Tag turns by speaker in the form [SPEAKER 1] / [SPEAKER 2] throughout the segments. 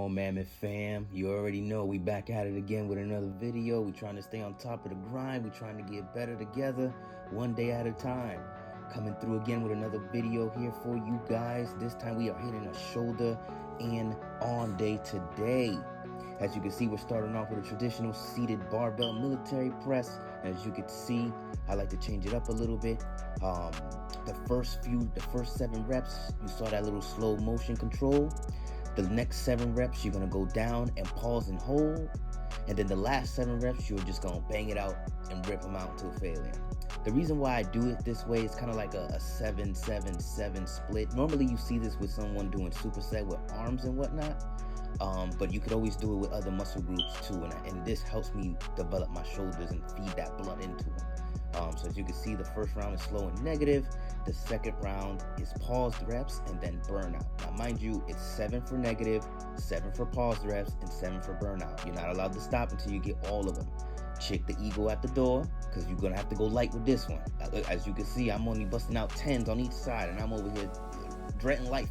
[SPEAKER 1] on, Mammoth fam? You already know we back at it again with another video. We trying to stay on top of the grind. We trying to get better together, one day at a time. Coming through again with another video here for you guys. This time we are hitting a shoulder and arm day today. As you can see, we're starting off with a traditional seated barbell military press. As you can see, I like to change it up a little bit. The first 7 reps, you saw that little slow motion control. The next 7 reps, you're gonna go down and pause and hold. And then the last 7 reps, you're just gonna bang it out and rip them out until failure. The reason why I do it this way is kind of like a 7-7-7 split. Normally you see this with someone doing superset with arms and whatnot. But you could always do it with other muscle groups too, and this helps me develop my shoulders and feed that blood into them. So as you can see, the first round is slow and negative. The second round is paused reps and then burnout. Now mind you, it's 7 for negative, 7 for paused reps, and 7 for burnout. You're not allowed to stop until you get all of them. Check the ego at the door, because you're gonna have to go light with this one. As you can see, I'm only busting out 10s on each side, and I'm over here dreading life.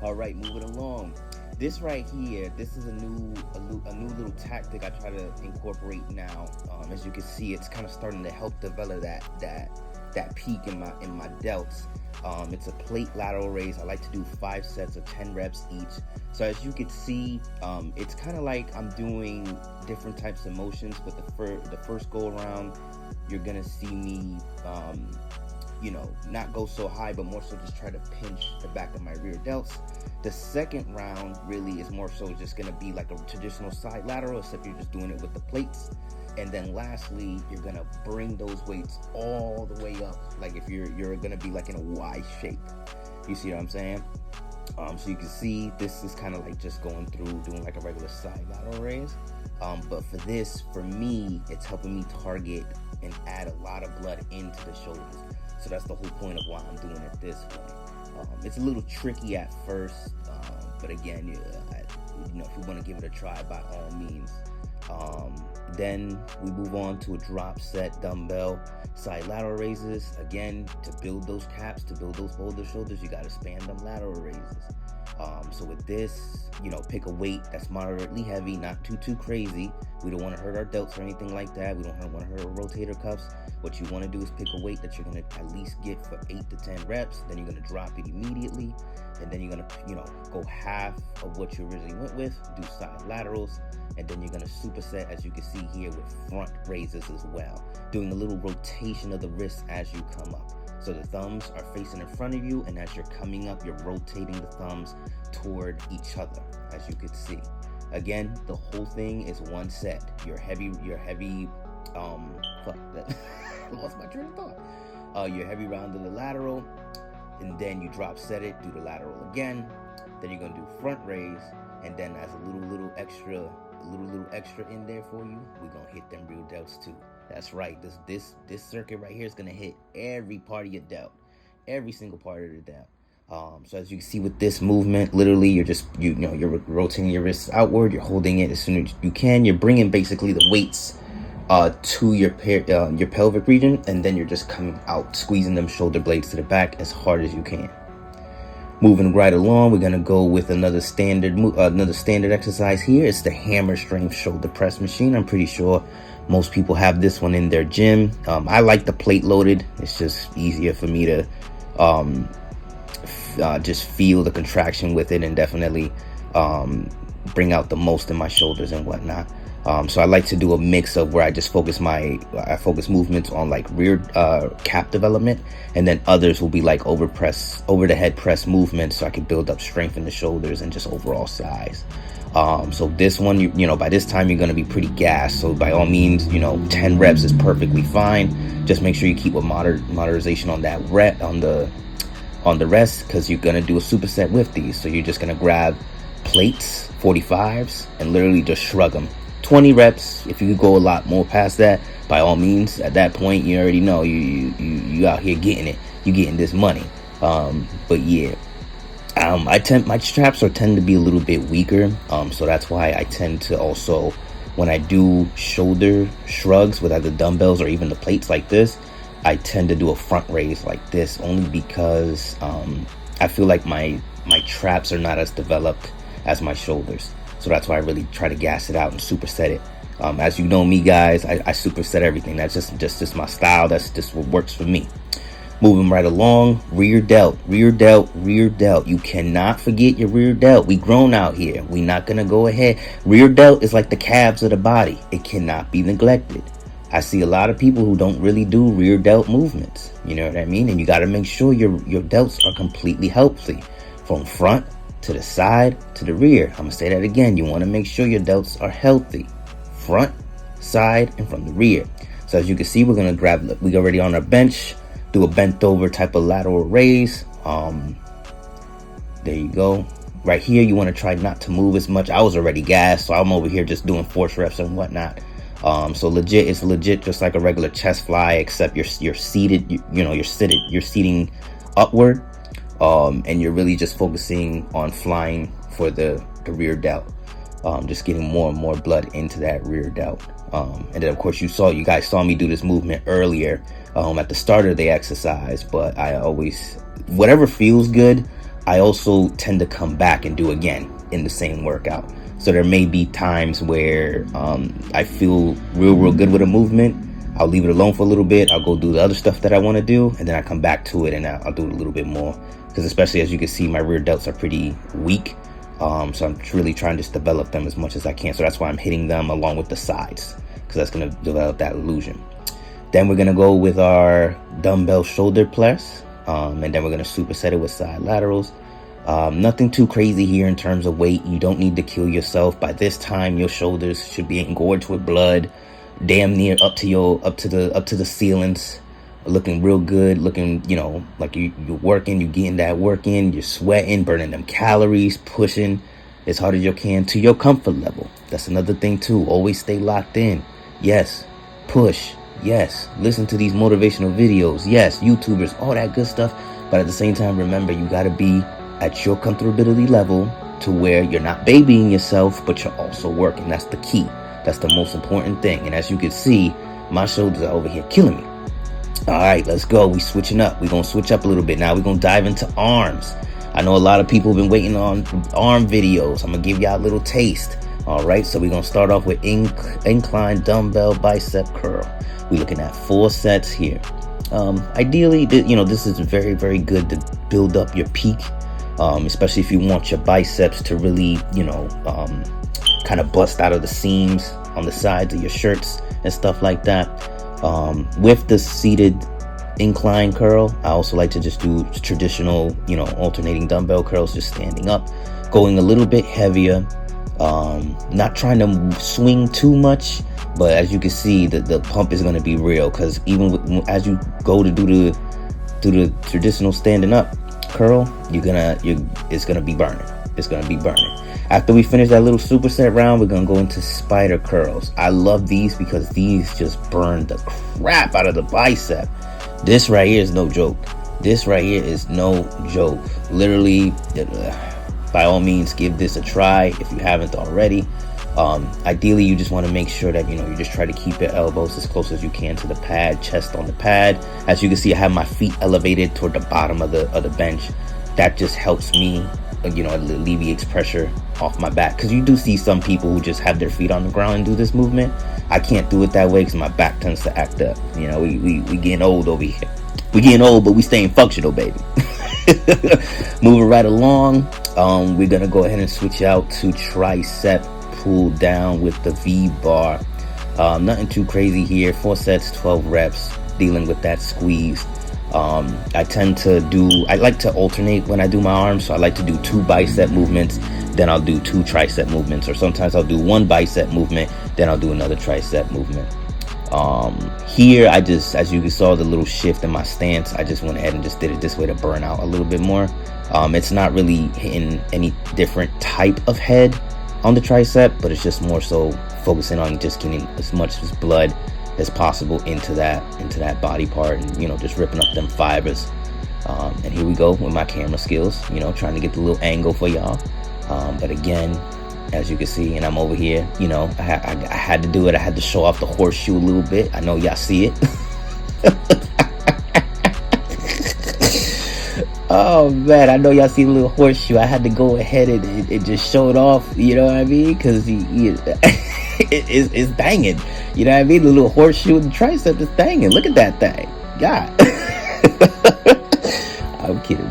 [SPEAKER 1] All right, moving along. This right here, this is a new little tactic I try to incorporate now. As you can see, it's kind of starting to help develop that peak in my delts. It's a plate lateral raise. I like to do 5 sets of 10 reps each. So as you can see, it's kind of like I'm doing different types of motions, but the first go around, you're gonna see me not go so high, but more so just try to pinch the back of my rear delts. The second round really is more so just gonna be like a traditional side lateral, except you're just doing it with the plates. And then lastly, you're gonna bring those weights all the way up, like if you're gonna be like in a Y shape. You see what I'm saying? So you can see this is kind of like just going through doing like a regular side lateral raise. But for me, it's helping me target and add a lot of blood into the shoulders. So that's the whole point of why I'm doing it this way. It's a little tricky at first, but again, if you want to give it a try, by all means. Then we move on to a drop set dumbbell side lateral raises. Again, to build those caps, to build those boulder shoulders, you got to span them lateral raises. So with this, pick a weight that's moderately heavy, not too crazy. We don't want to hurt our delts or anything like that. We don't want to hurt our rotator cuffs. What you want to do is pick a weight that you're going to at least get for 8 to 10 reps. Then you're going to drop it immediately. And then you're going to, go half of what you originally went with, do side laterals. And then you're going to superset, as you can see here, with front raises as well, doing a little rotation of the wrists as you come up. So the thumbs are facing in front of you, and as you're coming up, you're rotating the thumbs toward each other, as you can see. Again, the whole thing is one set. Your heavy, fuck that. I lost my train of thought. Your heavy round of the lateral, and then you drop set it, do the lateral again. Then you're gonna do front raise, and then as a little extra in there for you, we're gonna hit them real delts too. That's right. This circuit right here is gonna hit every part of your delt, every single part of the delt. So as you can see with this movement, literally you're just you're rotating your wrists outward. You're holding it as soon as you can. You're bringing basically the weights to your pelvic region, and then you're just coming out, squeezing them shoulder blades to the back as hard as you can. Moving right along, we're gonna go with another standard exercise here. It's the hammer strength shoulder press machine. I'm pretty sure most people have this one in their gym. I like the plate loaded. It's just easier for me to just feel the contraction with it, and definitely bring out the most in my shoulders and whatnot. So I like to do a mix of where I just focus movements on like rear cap development, and then others will be like over the head press movements, so I can build up strength in the shoulders and just overall size. So this one, by this time you're going to be pretty gassed. So by all means, 10 reps is perfectly fine. Just make sure you keep a moderation on that on the rest, because you're going to do a superset with these. So you're just going to grab plates, 45s, and literally just shrug them. 20 reps. If you could go a lot more past that, by all means. At that point, you already know you out here getting it. You're getting this money. But yeah. My traps tend to be a little bit weaker, so that's why I tend to also, when I do shoulder shrugs with either dumbbells or even the plates like this, I tend to do a front raise like this, only because I feel like my my traps are not as developed as my shoulders. So that's why I really try to gas it out and superset it. As you know me, guys, I superset everything. That's just my style. That's just what works for me. Moving right along, rear delt, rear delt, rear delt. You cannot forget your rear delt. We grown out here. We not going to go ahead. Rear delt is like the calves of the body. It cannot be neglected. I see a lot of people who don't really do rear delt movements. You know what I mean? And you got to make sure your delts are completely healthy from front to the side to the rear. I'm going to say that again. You want to make sure your delts are healthy. Front, side, and from the rear. So as you can see, we're going to grab, we already on our bench. Do a bent over type of lateral raise. There you go. Right here, you want to try not to move as much. I was already gassed, so I'm over here just doing force reps and whatnot. So it's legit just like a regular chest fly, except you're seated. You're seating upward, and you're really just focusing on flying for the rear delt. Just getting more and more blood into that rear delt. And then of course you guys saw me do this movement earlier at the start of the exercise, but I always, whatever feels good, I also tend to come back and do again in the same workout. So there may be times where I feel real good with a movement. I'll leave it alone for a little bit. I'll go do the other stuff that I want to do, and then I come back to it and I'll do it a little bit more, because especially as you can see, my rear delts are pretty weak. So I'm really trying to just develop them as much as I can. So that's why I'm hitting them along with the sides, because that's going to develop that illusion. Then we're going to go with our dumbbell shoulder press. And then we're going to superset it with side laterals. Nothing too crazy here in terms of weight. You don't need to kill yourself. By this time, your shoulders should be engorged with blood, damn near up to the ceilings, looking real good, looking, like you're working, you're getting that work in, you're sweating, burning them calories, pushing as hard as you can to your comfort level. That's another thing too. Always stay locked in. Yes, push. Yes, listen to these motivational videos. Yes, YouTubers, all that good stuff. But at the same time, remember, you got to be at your comfortability level to where you're not babying yourself, but you're also working. That's the key. That's the most important thing. And as you can see, my shoulders are over here killing me. All right, let's go. We switching up. We're going to switch up a little bit. Now we're going to dive into arms. I know a lot of people have been waiting on arm videos. I'm going to give y'all a little taste. All right, so we're going to start off with incline dumbbell bicep curl. We're looking at 4 sets here. Ideally, this is very, very good to build up your peak, especially if you want your biceps to really, kind of bust out of the seams on the sides of your shirts and stuff like that. With the seated incline curl, I also like to just do traditional, alternating dumbbell curls, just standing up, going a little bit heavier, not trying to swing too much. But as you can see, the pump is going to be real, because even as you go to do the traditional standing up curl, it's gonna be burning. It's gonna be burning. After we finish that little superset round, we're gonna go into spider curls. I love these because these just burn the crap out of the bicep. This right here is no joke. This right here is no joke. Literally, by all means, give this a try if you haven't already. Ideally, you just want to make sure that, you just try to keep your elbows as close as you can to the pad, chest on the pad. As you can see, I have my feet elevated toward the bottom of the bench. That just helps me, alleviates pressure off my back. Because you do see some people who just have their feet on the ground and do this movement. I can't do it that way because my back tends to act up. We getting old over here. We getting old, but we staying functional, baby. Moving right along, we're going to go ahead and switch out to tricep pull down with the V-bar. Nothing too crazy here. 4 sets, 12 reps, dealing with that squeeze. I like to alternate when I do my arms. So I like to do 2 bicep movements, then I'll do 2 tricep movements. Or sometimes I'll do 1 bicep movement, then I'll do another tricep movement. Here, as you saw the little shift in my stance, I just went ahead and just did it this way to burn out a little bit more. It's not really hitting any different type of head on the tricep, but it's just more so focusing on just getting as much blood as possible into that body part, and just ripping up them fibers. And here we go with my camera skills, trying to get the little angle for y'all. But again, as you can see, and I'm over here, I had to do it. I had to show off the horseshoe a little bit. I know y'all see it. Oh man, I know y'all see the little horseshoe. I had to go ahead and just show it off. You know what I mean? Because it's banging. You know what I mean? The little horseshoe and the tricep is banging. Look at that thing. God. I'm kidding.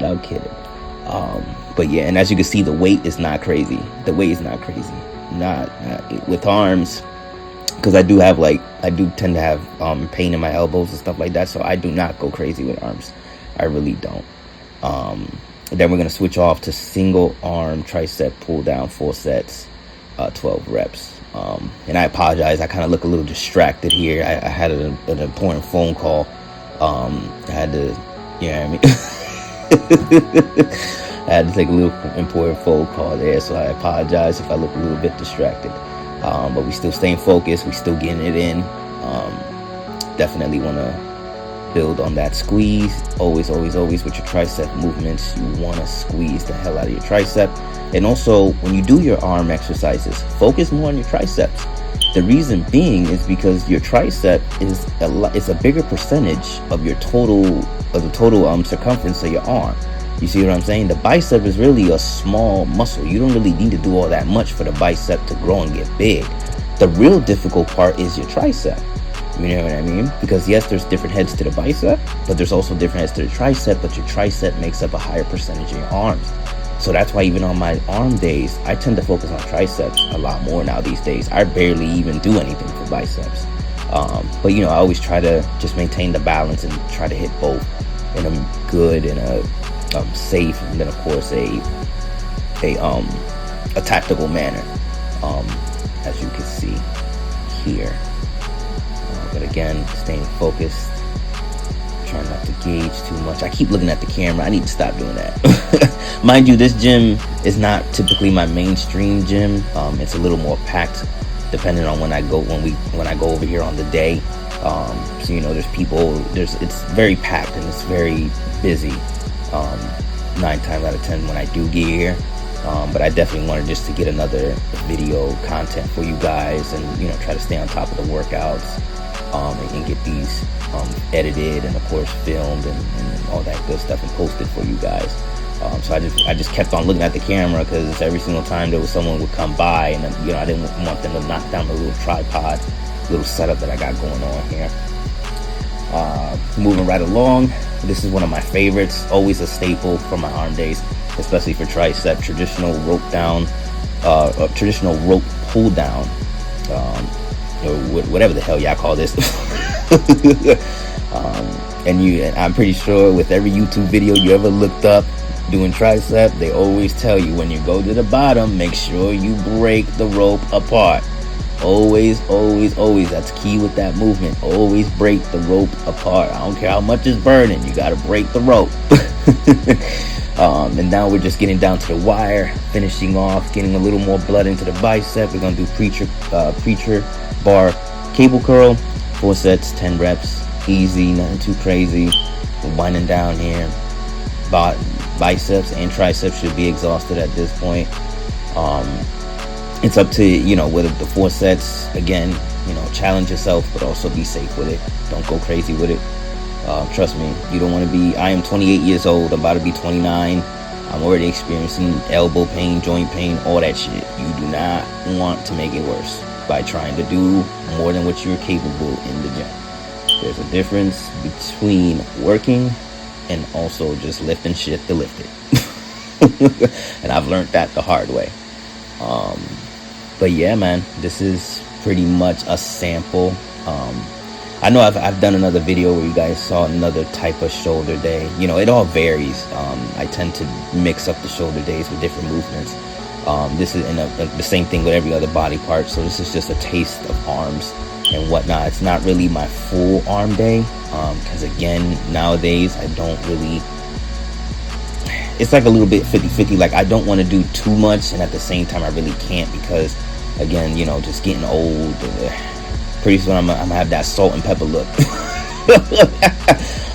[SPEAKER 1] But yeah, and as you can see, the weight is not crazy. The weight is not crazy. Not with arms, because I do tend to have pain in my elbows and stuff like that. So I do not go crazy with arms. I really don't. Then we're gonna switch off to single arm tricep pull down, 4 sets, 12 reps. And I apologize. I kind of look a little distracted here. I had an important phone call. I had to, you know what I mean? I had to take a little important phone call there, so I apologize if I look a little bit distracted. But we still staying focused. We still getting it in. Definitely want to build on that squeeze. Always with your tricep movements, you want to squeeze the hell out of your tricep. And also, when you do your arm exercises, focus more on your triceps. The reason being is because your tricep is a bigger percentage of the total circumference of your arm. You see what I'm saying? The bicep is really a small muscle. You don't really need to do all that much for the bicep to grow and get big. The real difficult part is your tricep. You know what I mean? Because yes, there's different heads to the bicep, but there's also different heads to the tricep, but your tricep makes up a higher percentage of your arms. So that's why even on my arm days, I tend to focus on triceps a lot more now these days. I barely even do anything for biceps. But I always try to just maintain the balance and try to hit both in a good and a safe, and then of course a tactical manner, as you can see here. But again, staying focused, trying not to gauge too much. I keep looking at the camera. I need to stop doing that. Mind you, this gym is not typically my mainstream gym. It's a little more packed depending on when I go over here on the day. So there's people. It's very packed and it's very busy. 9 times out of 10 when I do get here. But I definitely wanted just to get another video content for you guys, and try to stay on top of the workouts. And get these edited and of course filmed and all that good stuff and posted for you guys. So I just kept on looking at the camera because every single time there was someone would come by, and I didn't want them to knock down the little tripod, little setup that I got going on here. Moving right along, this is one of my favorites, always a staple for my arm days, especially for tricep. Traditional rope pull down. Or whatever the hell y'all call this. And I'm pretty sure with every YouTube video you ever looked up doing tricep, they always tell you when you go to the bottom, make sure you break the rope apart. Always. That's key with that movement. Always break the rope apart. I don't care how much is burning, you gotta break the rope. And now we're just getting down to the wire, finishing off, getting a little more blood into the bicep. We're gonna do preacher bar cable curl, 4 sets, 10 reps, easy, nothing too crazy. We're winding down here. Biceps and triceps should be exhausted at this point. It's up to with the 4 sets. Again, challenge yourself, but also be safe with it. Don't go crazy with it. Trust me, you don't want to be. I am 28 years old. I'm about to be 29. I'm already experiencing elbow pain, joint pain, all that shit. You do not want to make it worse by trying to do more than what you're capable in the gym. There's a difference between working and also just lifting shit to lift it. And I've learned that the hard way. But yeah, man, this is pretty much a sample. I know I've done another video where you guys saw another type of shoulder day. It all varies. I tend to mix up the shoulder days with different movements. This is the same thing with every other body part. So this is just a taste of arms and whatnot. It's not really my full arm day, because again, nowadays I don't really. It's like a little bit 50-50. Like I don't want to do too much, and at the same time I really can't, because again, just getting old. Pretty soon I'm gonna have that salt and pepper look.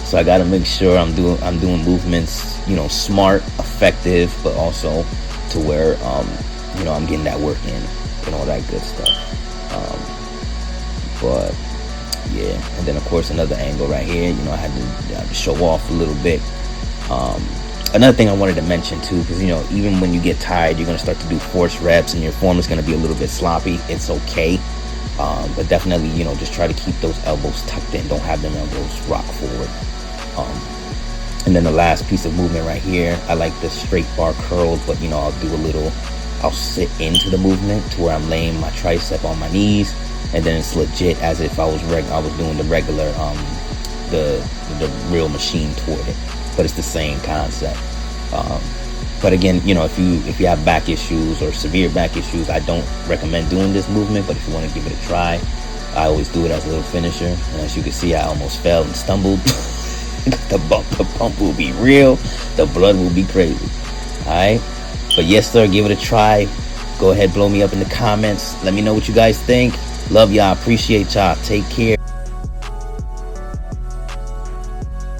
[SPEAKER 1] So I gotta make sure I'm doing movements, smart, effective, but also to where I'm getting that work in and all that good stuff. But yeah, and then of course another angle right here. I had to show off a little bit. Another thing I wanted to mention too, because you know, even when you get tired, you're gonna start to do forced reps, and your form is gonna be a little bit sloppy. It's okay, but definitely, you know, just try to keep those elbows tucked in. Don't have them elbows rock forward. And then the last piece of movement right here, I like the straight bar curls, but you know, I'll sit into the movement to where I'm laying my tricep on my knees, and then it's legit as if I was doing the regular, the real machine toward it. But it's the same concept. But again, you know, if you have back issues or severe back issues, I don't recommend doing this movement. But if you want to give it a try, I always do it as a little finisher. And as you can see, I almost fell and stumbled. The pump will be real. The blood will be crazy. All right. But yes, sir, give it a try. Go ahead, blow me up in the comments. Let me know what you guys think. Love y'all. Appreciate y'all. Take care.